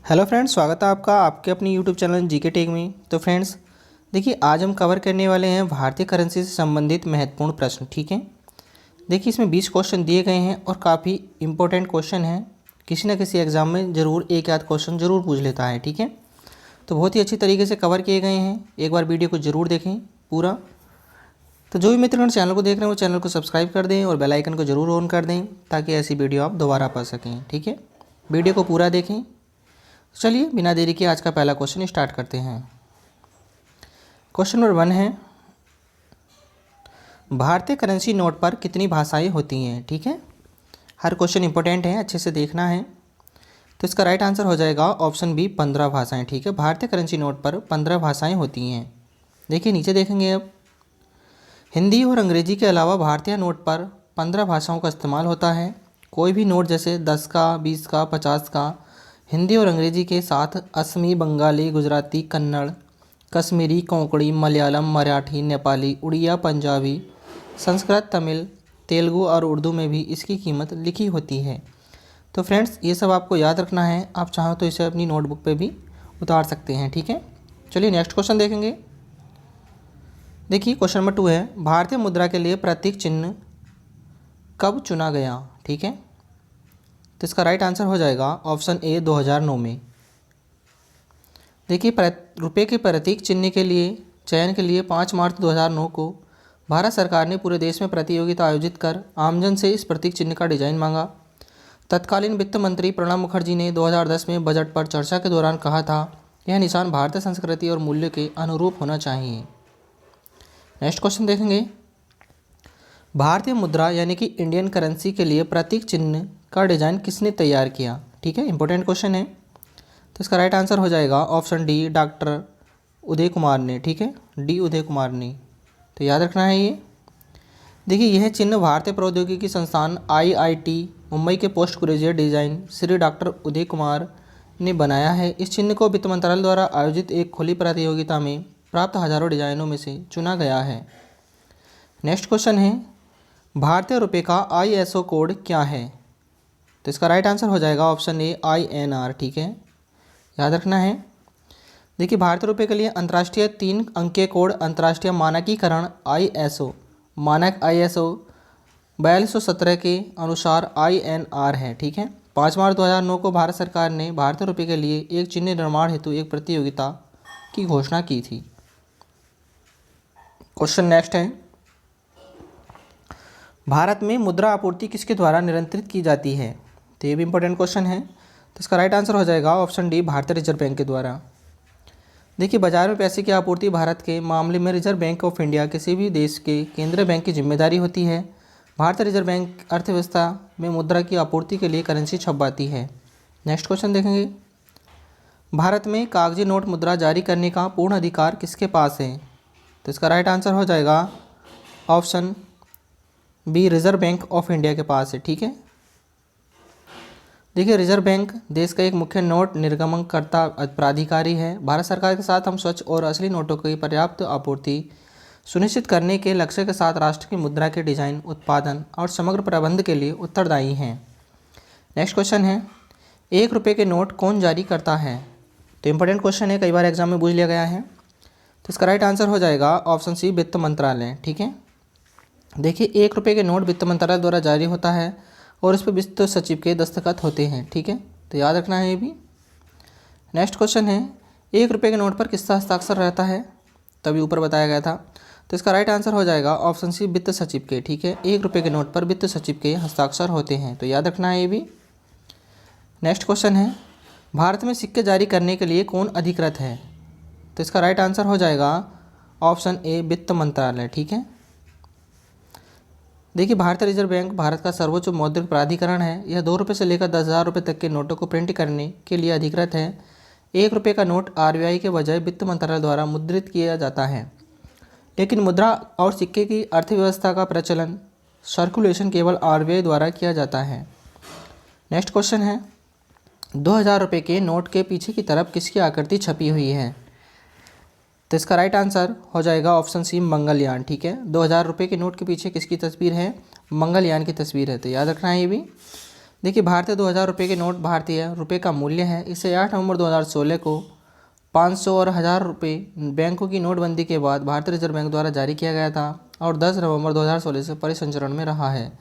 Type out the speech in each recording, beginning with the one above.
Hello friends, स्वागत है आपका आपके अपनी यूट्यूब चैनल जीके टेक में। तो फ्रेंड्स देखिए, आज हम कवर करने वाले हैं भारतीय करेंसी से संबंधित महत्वपूर्ण प्रश्न। ठीक है, देखिए इसमें 20 क्वेश्चन दिए गए हैं और काफ़ी इंपॉर्टेंट क्वेश्चन हैं। किसी न किसी एग्जाम में ज़रूर एक आध क्वेश्चन ज़रूर पूछ लेता है। ठीक है, तो बहुत ही अच्छी तरीके से कवर किए गए हैं। एक बार वीडियो को ज़रूर देखें पूरा। तो जो भी मित्र चैनल को देख रहे हैं वो चैनल को सब्सक्राइब कर दें और बेल आइकन को ज़रूर ऑन कर दें ताकि ऐसी वीडियो आप दोबारा पा सकें। ठीक है, वीडियो को पूरा देखें। चलिए बिना देरी के आज का पहला क्वेश्चन स्टार्ट करते हैं। क्वेश्चन नंबर 1 है, भारतीय करेंसी नोट पर कितनी भाषाएं होती हैं। ठीक है, हर क्वेश्चन इंपॉर्टेंट है, अच्छे से देखना है। तो इसका राइट आंसर हो जाएगा ऑप्शन बी, 15 भाषाएं। ठीक है, भारतीय करेंसी नोट पर 15 भाषाएं होती हैं। देखिए नीचे देखेंगे अब, हिंदी और अंग्रेजी के अलावा भारतीय नोट पर 15 भाषाओं का इस्तेमाल होता है। कोई भी नोट जैसे 10 का, 20 का, 50 का हिंदी और अंग्रेजी के साथ असमी, बंगाली, गुजराती, कन्नड़, कश्मीरी, कोंकणी, मलयालम, मराठी, नेपाली, उड़िया, पंजाबी, संस्कृत, तमिल, तेलुगु और उर्दू में भी इसकी कीमत लिखी होती है। तो फ्रेंड्स ये सब आपको याद रखना है। आप चाहो तो इसे अपनी नोटबुक पे भी उतार सकते हैं। ठीक है, चलिए नेक्स्ट क्वेश्चन देखेंगे। देखिए क्वेश्चन नंबर 2 है, भारतीय मुद्रा के लिए प्रतीक चिन्ह कब चुना गया। ठीक है, तो इसका राइट आंसर हो जाएगा ऑप्शन ए, 2009 में। देखिए रुपये के प्रतीक चिन्ह के लिए चयन के लिए 5 मार्च 2009 को भारत सरकार ने पूरे देश में प्रतियोगिता आयोजित कर आमजन से इस प्रतीक चिन्ह का डिजाइन मांगा। तत्कालीन वित्त मंत्री प्रणब मुखर्जी ने 2010 में बजट पर चर्चा के दौरान कहा था, यह निशान भारतीय संस्कृति और मूल्य के अनुरूप होना चाहिए। नेक्स्ट क्वेश्चन देखेंगे, भारतीय मुद्रा यानी कि इंडियन करेंसी के लिए प्रतीक चिन्ह का डिज़ाइन किसने तैयार किया। ठीक है, इंपॉर्टेंट क्वेश्चन है। तो इसका राइट आंसर हो जाएगा option D, doctor Uday Kumar ने। ठीक है, डी उदय कुमार ने। तो याद रखना है ये। देखिए यह चिन्ह भारतीय प्रौद्योगिकी संस्थान IIT मुंबई के post graduate design Shri doctor Uday Kumar ने बनाया है। इस चिन्ह को वित्त मंत्रालय द्वारा आयोजित एक खुली प्रतियोगिता में प्राप्त हजारों डिजाइनों में से चुना गया है। नेक्स्ट क्वेश्चन है, भारतीय रुपये का ISO कोड क्या है। तो इसका राइट आंसर हो जाएगा ऑप्शन ए, INR। ठीक है, याद रखना है। देखिए भारतीय रुपये के लिए अंतर्राष्ट्रीय 3 अंकीय कोड अंतर्राष्ट्रीय मानकीकरण ISO मानक ISO 4217 के अनुसार INR है। ठीक है, 5 मार्च 2009 को भारत सरकार ने भारतीय रुपये के लिए एक चिन्ह निर्माण हेतु एक प्रतियोगिता की घोषणा की थी। क्वेश्चन नेक्स्ट है, भारत में मुद्रा आपूर्ति किसके द्वारा नियंत्रित की जाती है। तो ये भी इंपॉर्टेंट क्वेश्चन है। तो इसका राइट आंसर हो जाएगा ऑप्शन डी, भारतीय रिजर्व बैंक के द्वारा। देखिए बाजार में पैसे की आपूर्ति भारत के मामले में रिजर्व बैंक ऑफ इंडिया किसी भी देश के केंद्रीय बैंक की जिम्मेदारी होती है। भारतीय रिजर्व बैंक अर्थव्यवस्था में मुद्रा की आपूर्ति के लिए करेंसी छपवाती है। नेक्स्ट क्वेश्चन देखेंगे, भारत में कागजी नोट मुद्रा जारी करने का पूर्ण अधिकार किसके पास है। तो इसका राइट आंसर हो जाएगा option B, reserve bank of India के पास है। ठीक है, देखिए रिजर्व बैंक देश का एक मुख्य नोट निर्गमनकर्ता प्राधिकारी है। भारत सरकार के साथ हम स्वच्छ और असली नोटों की पर्याप्त आपूर्ति सुनिश्चित करने के लक्ष्य के साथ राष्ट्र की मुद्रा के डिजाइन, उत्पादन और समग्र प्रबंध के लिए उत्तरदायी हैं। नेक्स्ट क्वेश्चन है, 1 रुपये के नोट कौन जारी करता है। तो इंपॉर्टेंट क्वेश्चन है, कई बार एग्जाम में पूछ लिया गया है। तो इसका राइट आंसर हो जाएगा ऑप्शन सी, वित्त मंत्रालय। ठीक है, देखिए 1 रुपये के नोट वित्त मंत्रालय द्वारा जारी होता है और इस पर वित्त सचिव के दस्तखत होते हैं। ठीक है, तो याद रखना है ये भी। नेक्स्ट क्वेश्चन है, 1 रुपये के नोट पर किसका हस्ताक्षर रहता है। तभी ऊपर बताया गया था। तो इसका राइट आंसर हो जाएगा ऑप्शन सी, वित्त सचिव के। ठीक है, 1 रुपये के नोट पर वित्त सचिव के हस्ताक्षर होते हैं। तो याद रखना है ये भी। नेक्स्ट क्वेश्चन है, भारत में सिक्के जारी करने के लिए कौन अधिकृत है। तो इसका राइट आंसर हो जाएगा ऑप्शन ए, वित्त मंत्रालय। ठीक है, देखिए भारतीय रिजर्व बैंक भारत का सर्वोच्च मौद्रिक प्राधिकरण है। यह 2 रुपये से लेकर 10,000 रुपये तक के नोटों को प्रिंट करने के लिए अधिकृत है। 1 रुपये का नोट RBI के बजाय वित्त मंत्रालय द्वारा मुद्रित किया जाता है, लेकिन मुद्रा और सिक्के की अर्थव्यवस्था का प्रचलन, सर्कुलेशन केवल RBI द्वारा किया जाता है। नेक्स्ट क्वेश्चन है, 2,000 रुपये के नोट के पीछे की तरफ किसकी आकृति छपी हुई है। तो इसका राइट आंसर हो जाएगा ऑप्शन सी, मंगलयान। ठीक है, 2,000 रुपये के नोट के पीछे किसकी तस्वीर है, मंगलयान की तस्वीर है। तो याद रखना है ये भी। देखिए भारतीय 2000 रुपये के नोट भारतीय रुपये का मूल्य है। इसे 8 नवंबर 2016 को 500 और 1000 रुपये बैंकों की नोटबंदी के बाद भारतीय रिजर्व बैंक द्वारा जारी किया गया था और 10 नवंबर 2016 से परिसंचरण में रहा है।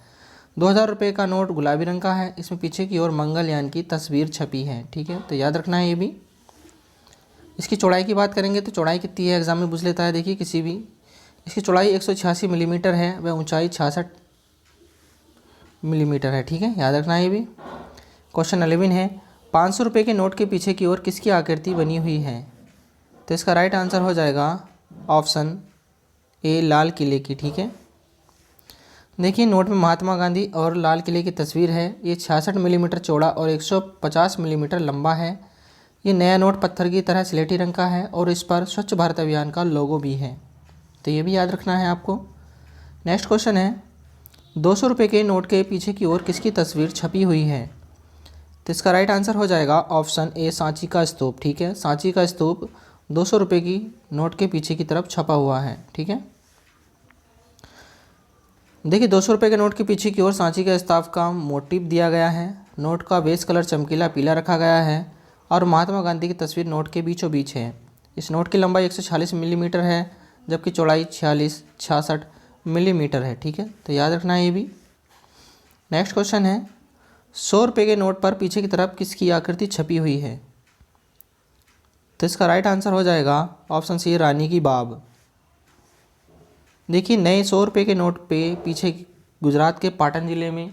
2000 रुपये का नोट गुलाबी रंग का है। इसमें पीछे की ओर मंगलयान की तस्वीर छपी है। ठीक है, तो याद रखना है ये भी। इसकी चौड़ाई की बात करेंगे तो चौड़ाई कितनी है, एग्जाम में पूछ लेता है। देखिए किसी भी, इसकी चौड़ाई 186 मिलीमीटर है, वह ऊंचाई 66 मिलीमीटर है। ठीक है, याद रखना है ये भी। क्वेश्चन 11 है, 500 रुपये के नोट के पीछे की ओर किसकी आकृति बनी हुई है? तो इसका राइट आंसर हो जाएगा ऑप्शन ए, लाल किले की। ठीक है, देखिए नोट में महात्मा गांधी और लाल किले की तस्वीर है। ये 66 मिलीमीटर चौड़ा और 150 मिलीमीटर लंबा है। ये नया नोट पत्थर की तरह स्लेटी रंग का है और इस पर स्वच्छ भारत अभियान का लोगो भी है, तो ये भी याद रखना है आपको। नेक्स्ट क्वेश्चन है, 200 रुपये के नोट के पीछे की ओर किसकी तस्वीर छपी हुई है? तो इसका राइट आंसर हो जाएगा ऑप्शन ए, सांची का स्तूप। ठीक है, सांची का स्तूप 200 रुपये की नोट के पीछे की तरफ छपा हुआ है। ठीक है, देखिए 200 रुपये के नोट के पीछे की ओर सांची के स्तूप का मोटिव दिया गया है। नोट का बेस कलर चमकीला पीला रखा गया है और महात्मा गांधी की तस्वीर नोट के बीचों बीच है। इस नोट की लंबाई 146 मिलीमीटर है जबकि चौड़ाई 66 मिलीमीटर है। ठीक है, तो याद रखना है ये भी। नेक्स्ट क्वेश्चन है, 100 रुपये के नोट पर पीछे की तरफ किसकी आकृति छपी हुई है? तो इसका राइट आंसर हो जाएगा ऑप्शन सी, रानी की बाब। देखिए नए 100 रुपये के नोट पे पीछे गुजरात के पाटन ज़िले में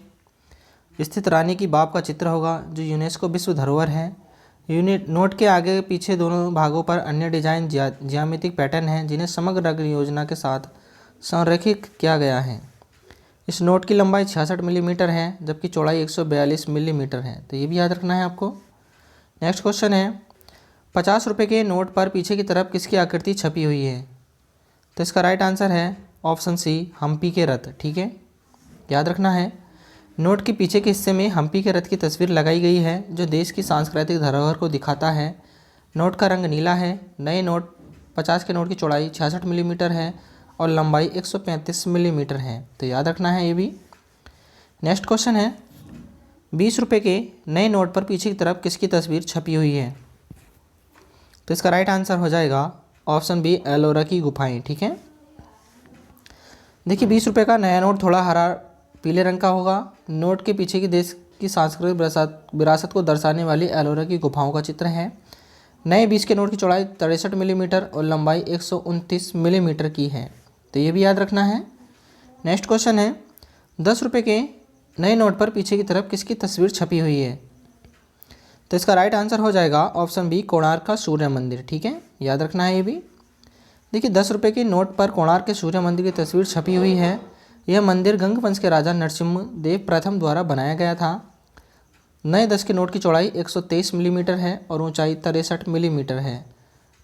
स्थित रानी की बाब का चित्र होगा जो यूनेस्को विश्व धरोहर है। नोट के आगे पीछे दोनों भागों पर अन्य डिजाइन ज्यामितिक पैटर्न हैं जिन्हें समग्र अग्र योजना के साथ संरेखित किया गया है। इस नोट की लंबाई 66 मिलीमीटर है जबकि चौड़ाई 142 मिलीमीटर है, तो ये भी याद रखना है आपको। नेक्स्ट क्वेश्चन है, 50 रुपये के नोट पर पीछे की तरफ किसकी आकृति छपी हुई है? तो इसका राइट आंसर है ऑप्शन सी, हम्पी के रथ। ठीक है, याद रखना है। नोट के पीछे के हिस्से में हम्पी के रथ की तस्वीर लगाई गई है जो देश की सांस्कृतिक धरोहर को दिखाता है। नोट का रंग नीला है। नए नोट 50 के नोट की चौड़ाई 66 मिलीमीटर है और लंबाई 135 मिलीमीटर है, तो याद रखना है ये भी। नेक्स्ट क्वेश्चन है, 20 रुपये के नए नोट पर पीछे की तरफ किसकी तस्वीर छपी हुई है? तो इसका राइट आंसर हो जाएगा ऑप्शन बी, एलोरा की गुफाएं। ठीक है, देखिए 20 रुपये का नया नोट थोड़ा हरा पीले रंग का होगा। नोट के पीछे की देश की सांस्कृतिक विरासत को दर्शाने वाली एलोरा की गुफाओं का चित्र है। नए 20 के नोट की चौड़ाई 63 मिलीमीटर और लंबाई 129 मिलीमीटर की है, तो ये भी याद रखना है। नेक्स्ट क्वेश्चन है, 10 रुपये के नए नोट पर पीछे की तरफ किसकी तस्वीर छपी हुई है? तो इसका राइट आंसर हो जाएगा ऑप्शन बी, कोणार्क का सूर्य मंदिर। ठीक है, याद रखना है ये भी। देखिए 10 रुपये के नोट पर कोणार्क के सूर्य मंदिर की तस्वीर छपी हुई है। यह मंदिर गंग वंश के राजा नरसिम्हा देव प्रथम द्वारा बनाया गया था। नए 10 के नोट की चौड़ाई 123 मिलीमीटर है और ऊंचाई 63 मिलीमीटर है,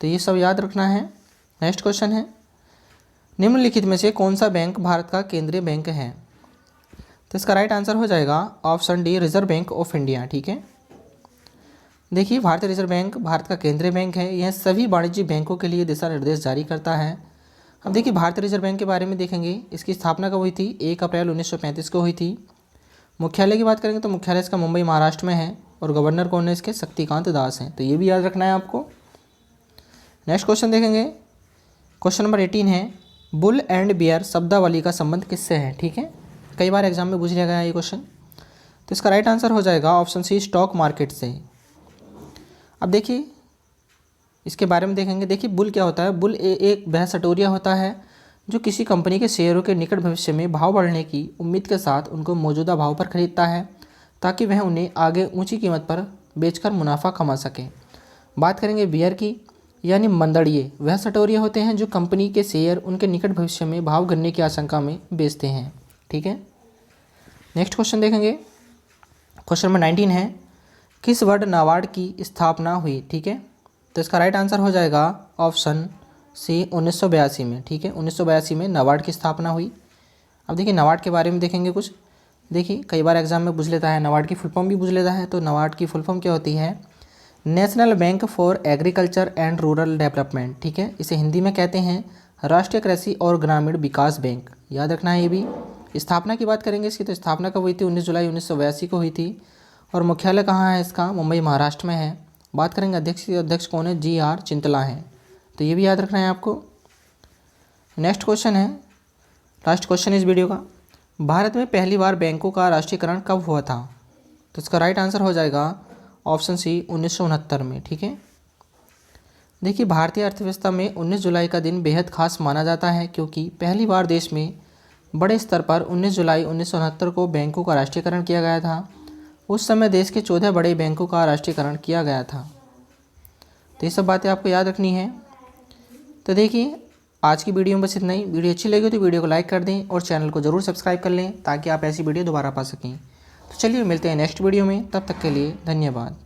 तो ये सब याद रखना है। नेक्स्ट क्वेश्चन है, निम्नलिखित में से कौन सा बैंक भारत का केंद्रीय बैंक है? तो इसका राइट आंसर हो जाएगा option D, reserve bank of India. ठीक है, देखिए भारतीय रिजर्व बैंक भारत का केंद्रीय बैंक है। यह सभी वाणिज्यिक बैंकों के लिए दिशा निर्देश जारी करता है। अब देखिए भारतीय रिजर्व बैंक के बारे में देखेंगे। इसकी स्थापना कब हुई थी? 1 अप्रैल 1935 को हुई थी। मुख्यालय की बात करेंगे तो मुख्यालय इसका मुंबई महाराष्ट्र में है और गवर्नर कौन है इसके? शक्तिकांत दास हैं, तो ये भी याद रखना है आपको। नेक्स्ट क्वेश्चन देखेंगे, क्वेश्चन नंबर 18 है, बुल एंड बियर शब्दावली का संबंध किससे है? ठीक है, कई बार एग्जाम में पूछ लिया गया है ये क्वेश्चन, तो इसका राइट आंसर हो जाएगा ऑप्शन सी, स्टॉक मार्केट से। अब देखिए इसके बारे में देखेंगे। देखिए बुल क्या होता है? बुल एक वह सटोरिया होता है जो किसी कंपनी के शेयरों के निकट भविष्य में भाव बढ़ने की उम्मीद के साथ उनको मौजूदा भाव पर खरीदता है ताकि वह उन्हें आगे ऊंची कीमत पर बेचकर मुनाफा कमा सके। बात करेंगे बियर की, यानी मंदड़िए वह सटोरिया होते हैं जो कंपनी के शेयर उनके निकट भविष्य में भाव गिरने की आशंका में बेचते हैं। ठीक है, नेक्स्ट क्वेश्चन देखेंगे। क्वेश्चन नंबर 19 है, किस वर्ष नाबार्ड की स्थापना हुई? ठीक है, तो इसका राइट आंसर हो जाएगा ऑप्शन सी, 1982 में। ठीक है, 1982 में नाबार्ड की स्थापना हुई। अब देखिए नाबार्ड के बारे में देखेंगे कुछ। देखिए कई बार एग्जाम में पूछ लेता है, नाबार्ड की फुल फॉर्म भी पूछ लेता है। तो नाबार्ड की फुल फॉर्म क्या होती है? National bank for agriculture and rural development. ठीक है, इसे हिंदी में कहते हैं राष्ट्रीय कृषि और ग्रामीण विकास बैंक, याद रखना है ये भी। स्थापना की बात करेंगे इसकी, तो स्थापना कब हुई थी? 19 जुलाई 1982 को हुई थी। और मुख्यालय कहाँ है इसका? मुंबई महाराष्ट्र में है। बात करेंगे अध्यक्ष की, अध्यक्ष कौन है? GR चिंतला है, तो ये भी याद रखना है आपको। नेक्स्ट क्वेश्चन है, लास्ट क्वेश्चन इस वीडियो का, भारत में पहली बार बैंकों का राष्ट्रीयकरण कब हुआ था? तो इसका राइट आंसर हो जाएगा ऑप्शन सी 1969 में। ठीक है, देखिए भारतीय अर्थव्यवस्था में 19 जुलाई का दिन बेहद खास माना जाता है, क्योंकि पहली बार देश में बड़े स्तर पर 19 जुलाई 1969 को बैंकों का राष्ट्रीयकरण किया गया था। उस समय देश के 14 बड़े बैंकों का राष्ट्रीयकरण किया गया था। तो ये सब बातें आपको याद रखनी है। तो देखिए आज की वीडियो में बस इतना ही। वीडियो अच्छी लगी तो वीडियो को लाइक कर दें और चैनल को ज़रूर सब्सक्राइब कर लें, ताकि आप ऐसी वीडियो दोबारा पा सकें। तो चलिए मिलते हैं नेक्स्ट वीडियो में, तब तक के लिए धन्यवाद।